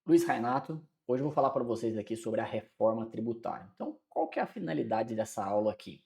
Luiz Renato, hoje eu vou falar para vocês aqui sobre a reforma tributária. Então, qual que é a finalidade dessa aula aqui?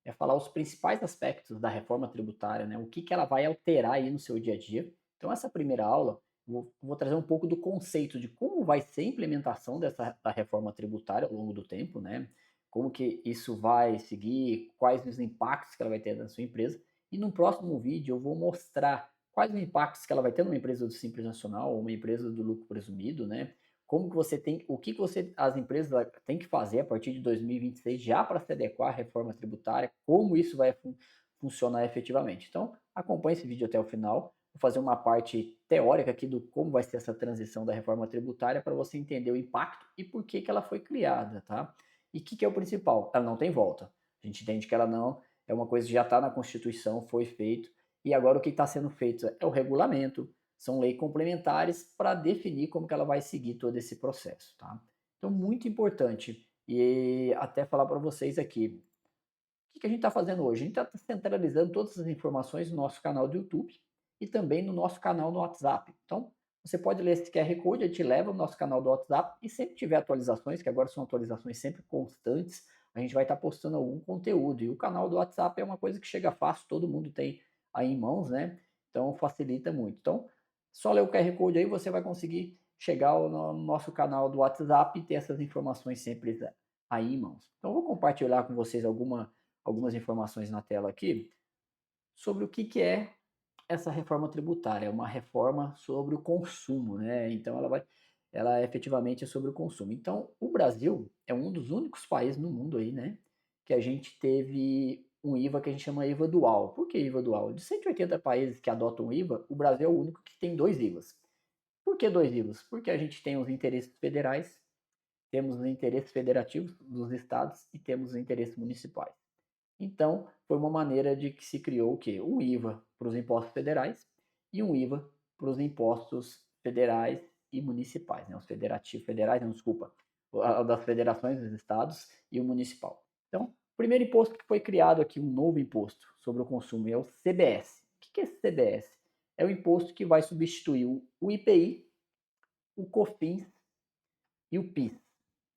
É falar os principais aspectos da reforma tributária, né? O que, que ela vai alterar aí no seu dia a dia. Então, essa primeira aula, eu vou trazer um pouco do conceito de como vai ser a implementação da reforma tributária ao longo do tempo, né? Como que isso vai seguir, quais os impactos que ela vai ter na sua empresa. E no próximo vídeo eu vou mostrar quais os impactos que ela vai ter numa empresa do Simples Nacional ou uma empresa do lucro presumido, né? Como que você tem, o que você, as empresas têm que fazer a partir de 2026 já para se adequar à reforma tributária, como isso vai funcionar efetivamente. Então, acompanhe esse vídeo até o final. Vou fazer uma parte teórica aqui do como vai ser essa transição da reforma tributária para você entender o impacto e por que, que ela foi criada, tá? E o que, que é o principal? Ela não tem volta. A gente entende que ela não é uma coisa que já está na Constituição, foi feito, e agora o que está sendo feito é o regulamento, são leis complementares para definir como que ela vai seguir todo esse processo, tá? Então, muito importante. E até falar para vocês aqui, o que a gente está fazendo hoje? A gente está centralizando todas as informações no nosso canal do YouTube e também no nosso canal no WhatsApp. Então, você pode ler esse QR Code, ele te leva ao nosso canal do WhatsApp e sempre tiver atualizações, que agora são atualizações sempre constantes, a gente vai estar postando algum conteúdo. E o canal do WhatsApp é uma coisa que chega fácil, todo mundo tem aí em mãos, né? Então facilita muito. Então, só ler o QR Code aí, você vai conseguir chegar no nosso canal do WhatsApp e ter essas informações sempre aí em mãos. Então, eu vou compartilhar com vocês algumas informações na tela aqui sobre o que é essa reforma tributária. É uma reforma sobre o consumo, né? Então ela efetivamente é sobre o consumo. Então o Brasil é um dos únicos países no mundo aí, né, que a gente teve um IVA que a gente chama IVA dual. Por que IVA dual? De 180 países que adotam IVA, o Brasil é o único que tem dois IVAs. Por que dois IVAs? Porque a gente tem os interesses federais, temos os interesses federativos dos estados e temos os interesses municipais. Então, foi uma maneira de que se criou o quê? Um IVA para os impostos federais e um IVA para os impostos federais e municipais, né? Os federativos, federais, não, desculpa, das federações dos estados e o municipal. Então, o primeiro imposto que foi criado aqui, um novo imposto sobre o consumo, é o CBS. O que é esse CBS? É o imposto que vai substituir o IPI, o COFINS e o PIS.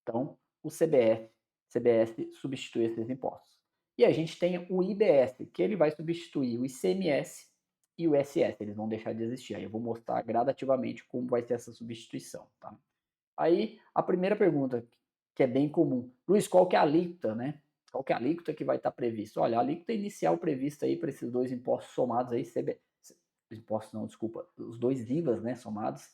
Então, o CBS substitui esses impostos. E a gente tem o IBS, que ele vai substituir o ICMS e o ISS, eles vão deixar de existir. Aí eu vou mostrar gradativamente como vai ser essa substituição, tá? Aí, a primeira pergunta, que é bem comum, Luiz, qual que é a alíquota, né? Qual que é a alíquota que vai estar prevista? Olha, a alíquota inicial prevista aí para esses dois impostos somados aí, impostos não, desculpa, os dois IVAs, né, somados,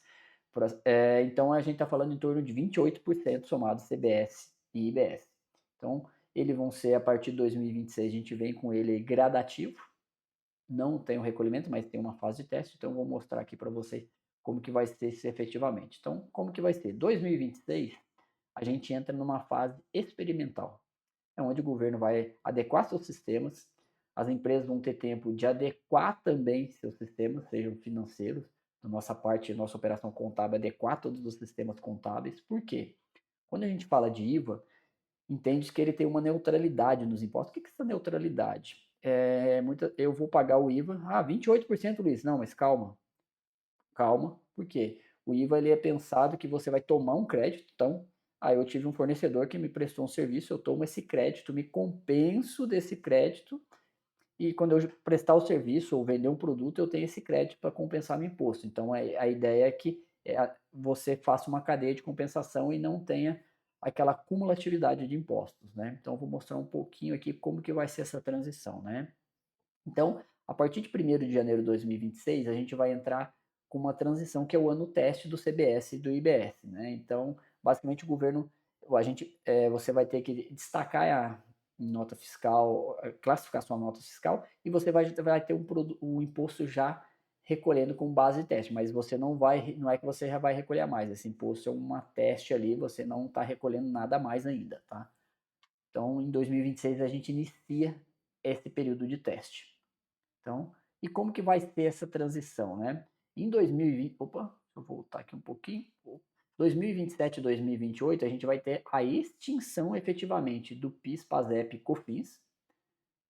então a gente está falando em torno de 28% somados CBS e IBS. Então, eles vão ser a partir de 2026, a gente vem com ele gradativo, não tem um recolhimento, mas tem uma fase de teste, então eu vou mostrar aqui para vocês como que vai ser isso efetivamente. Então, como que vai ser? 2026, a gente entra numa fase experimental, é onde o governo vai adequar seus sistemas, as empresas vão ter tempo de adequar também seus sistemas, sejam financeiros, da nossa parte, nossa operação contábil, adequar todos os sistemas contábeis. Por quê? Quando a gente fala de IVA, entende que ele tem uma neutralidade nos impostos. O que é essa neutralidade? Eu vou pagar o IVA, 28%, Luiz. Não, mas calma, calma, por quê? O IVA ele é pensado que você vai tomar um crédito, então, eu tive um fornecedor que me prestou um serviço, eu tomo esse crédito, me compenso desse crédito, e quando eu prestar o serviço ou vender um produto, eu tenho esse crédito para compensar meu imposto. Então, a ideia é que você faça uma cadeia de compensação e não tenha aquela cumulatividade de impostos, né? Então, eu vou mostrar um pouquinho aqui como que vai ser essa transição, né? Então, a partir de 1º de janeiro de 2026, a gente vai entrar com uma transição que é o ano teste do CBS e do IBS, né? Então, basicamente, o governo, você vai ter que destacar a nota fiscal, classificar sua nota fiscal, e você vai ter um imposto já recolhendo com base de teste, mas você não é que você já vai recolher mais, esse imposto é uma teste ali, você não está recolhendo nada mais ainda, tá? Então, em 2026, a gente inicia esse período de teste. Então, e como que vai ser essa transição, né? Em 2020, opa, deixa eu voltar aqui um pouquinho. 2027 e 2028, a gente vai ter a extinção efetivamente do PIS, PASEP e COFINS,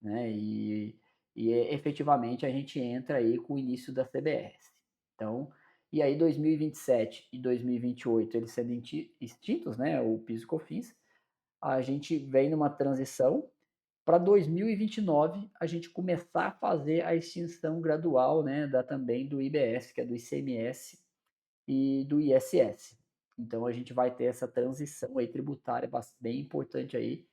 né? E efetivamente a gente entra aí com o início da CBS. Então, E aí 2027 e 2028 eles sendo extintos, né, o PIS e COFINS, a gente vem numa transição para 2029 a gente começar a fazer a extinção gradual, né, também do IBS, que é do ICMS e do ISS. Então a gente vai ter essa transição aí tributária bem importante aí.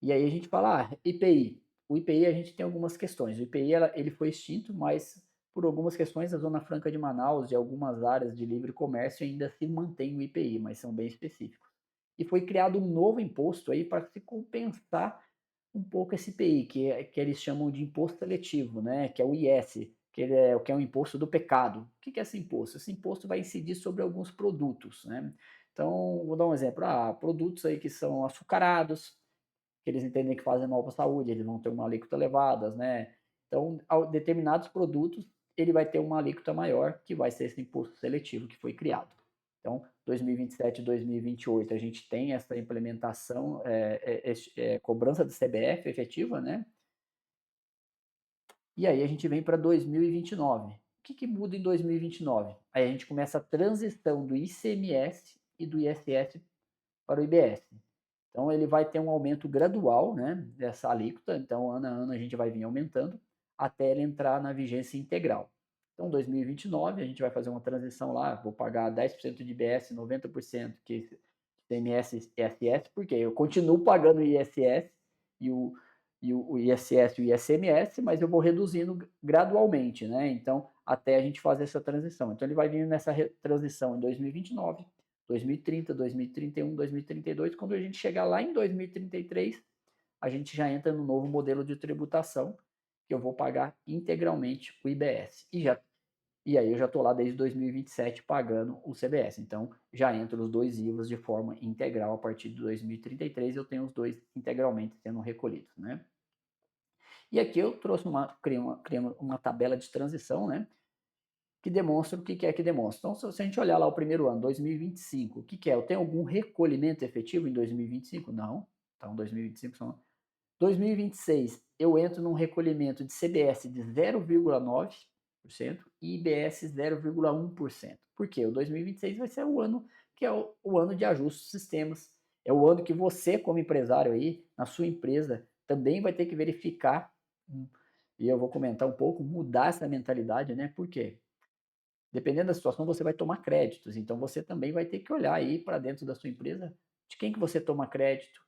E aí a gente fala, IPI. O IPI a gente tem algumas questões. O IPI ele foi extinto, mas por algumas questões a Zona Franca de Manaus e algumas áreas de livre comércio ainda se mantém o IPI, mas são bem específicos. E foi criado um novo imposto aí para se compensar um pouco esse IPI, que eles chamam de imposto seletivo, né? Que é o IS, que é o imposto do pecado. O que é esse imposto? Esse imposto vai incidir sobre alguns produtos, né? Então, vou dar um exemplo. Produtos aí que são açucarados, que eles entendem que fazem mal para a saúde, eles vão ter uma alíquota elevada, né? Então, determinados produtos, ele vai ter uma alíquota maior, que vai ser esse imposto seletivo que foi criado. Então, 2027 e 2028 a gente tem essa implementação, cobrança do CBF efetiva, né? E aí a gente vem para 2029. O que muda em 2029? Aí a gente começa a transição do ICMS e do ISS para o IBS. Então ele vai ter um aumento gradual, né, dessa alíquota, então ano a ano a gente vai vir aumentando até ele entrar na vigência integral. Então 2029 a gente vai fazer uma transição lá, vou pagar 10% de IBS, 90% que ICMS e ISS, porque eu continuo pagando o ISS e o ISS e o ICMS, mas eu vou reduzindo gradualmente, né? Então, até a gente fazer essa transição. Então, ele vai vir nessa transição em 2029, 2030, 2031, 2032. Quando a gente chegar lá em 2033, a gente já entra no novo modelo de tributação, que eu vou pagar integralmente o IBS. E aí eu já estou lá desde 2027 pagando o CBS. Então, já entro os dois IVAs de forma integral a partir de 2033, eu tenho os dois integralmente sendo recolhidos, né? E aqui eu trouxe criei uma tabela de transição, né? Que demonstra o que é que demonstra. Então, se a gente olhar lá o primeiro ano, 2025, o que é? Eu tenho algum recolhimento efetivo em 2025? Não. Então, 2025 são 2026, eu entro num recolhimento de CBS de 0,9% e IBS 0,1%. Por quê? O 2026 vai ser o ano que é o ano de ajuste dos sistemas. É o ano que você, como empresário aí, na sua empresa, também vai ter que verificar, e eu vou comentar um pouco, mudar essa mentalidade, né? Por quê? Dependendo da situação, você vai tomar créditos. Então, você também vai ter que olhar aí para dentro da sua empresa de quem que você toma crédito.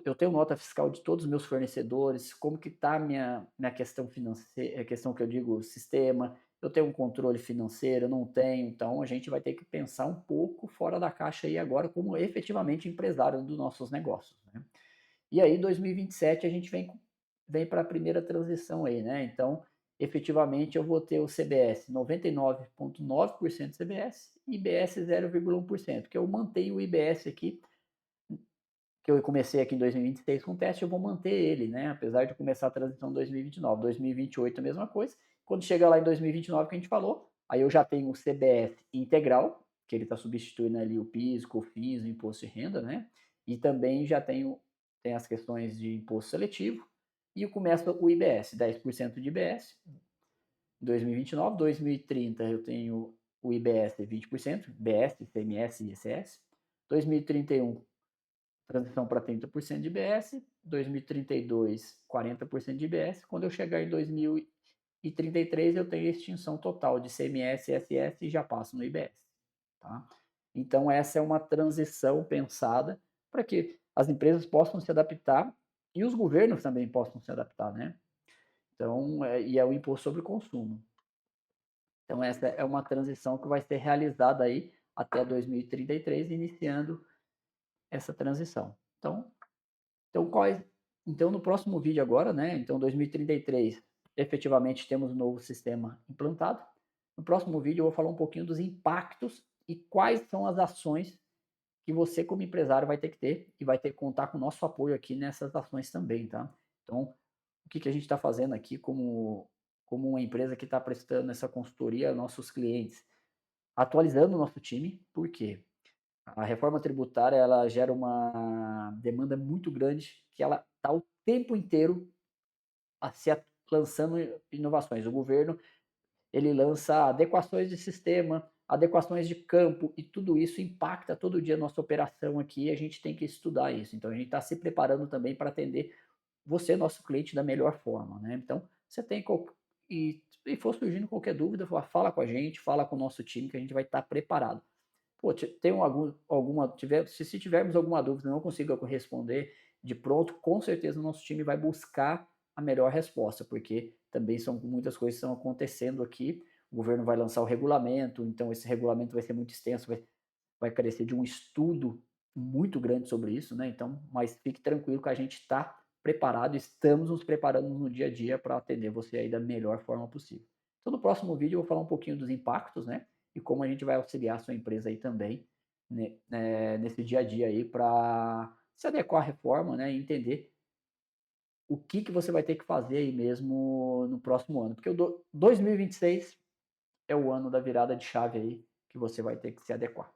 Eu tenho nota fiscal de todos os meus fornecedores, como que está a minha questão financeira, a questão que eu digo, sistema, eu tenho um controle financeiro, não tenho, então a gente vai ter que pensar um pouco fora da caixa aí agora como efetivamente empresário dos nossos negócios, né? E aí 2027 a gente vem para a primeira transição aí, né? Então, efetivamente eu vou ter o CBS 99,9% CBS e IBS 0,1%, que eu mantenho o IBS aqui que eu comecei aqui em 2026 com teste, eu vou manter ele, né? Apesar de começar a transição em 2029. 2028 a mesma coisa. Quando chega lá em 2029 que a gente falou, aí eu já tenho o CBS integral, que ele está substituindo ali o PIS, COFINS, o imposto de renda, né? E também já tem as questões de imposto seletivo e começa o IBS, 10% de IBS em 2029, 2030 eu tenho o IBS 20%, IBS, ICMS e ISS. 2031 transição para 30% de IBS, 2032, 40% de IBS. Quando eu chegar em 2033, eu tenho extinção total de CMS, SS e já passo no IBS. Tá? Então, essa é uma transição pensada para que as empresas possam se adaptar e os governos também possam se adaptar, né? Então, e é o imposto sobre o consumo. Então, essa é uma transição que vai ser realizada aí até 2033, iniciando essa transição. Então, então no próximo vídeo agora, né? Então 2033, efetivamente temos um novo sistema implantado. No próximo vídeo eu vou falar um pouquinho dos impactos e quais são as ações que você como empresário vai ter que ter e vai ter que contar com o nosso apoio aqui nessas ações também, tá? Então, o que a gente está fazendo aqui como uma empresa que está prestando essa consultoria aos nossos clientes? Atualizando o nosso time, por quê? A reforma tributária ela gera uma demanda muito grande que ela está o tempo inteiro lançando inovações. O governo ele lança adequações de sistema, adequações de campo, e tudo isso impacta todo dia a nossa operação aqui, e a gente tem que estudar isso. Então a gente está se preparando também para atender você, nosso cliente, da melhor forma, né? Então, você tem e for surgindo qualquer dúvida, fala com a gente, fala com o nosso time que a gente vai estar preparado. Pô, tem alguma, se tivermos alguma dúvida e não consiga responder de pronto, com certeza o nosso time vai buscar a melhor resposta, porque também são muitas coisas que estão acontecendo aqui. O governo vai lançar o regulamento, então esse regulamento vai ser muito extenso, vai carecer de um estudo muito grande sobre isso, né? Então, mas fique tranquilo que a gente está preparado, estamos nos preparando no dia a dia para atender você aí da melhor forma possível. Então, no próximo vídeo eu vou falar um pouquinho dos impactos, né? E como a gente vai auxiliar a sua empresa aí também, né, nesse dia a dia aí para se adequar à reforma, né? E entender o que você vai ter que fazer aí mesmo no próximo ano. Porque o 2026 é o ano da virada de chave aí que você vai ter que se adequar.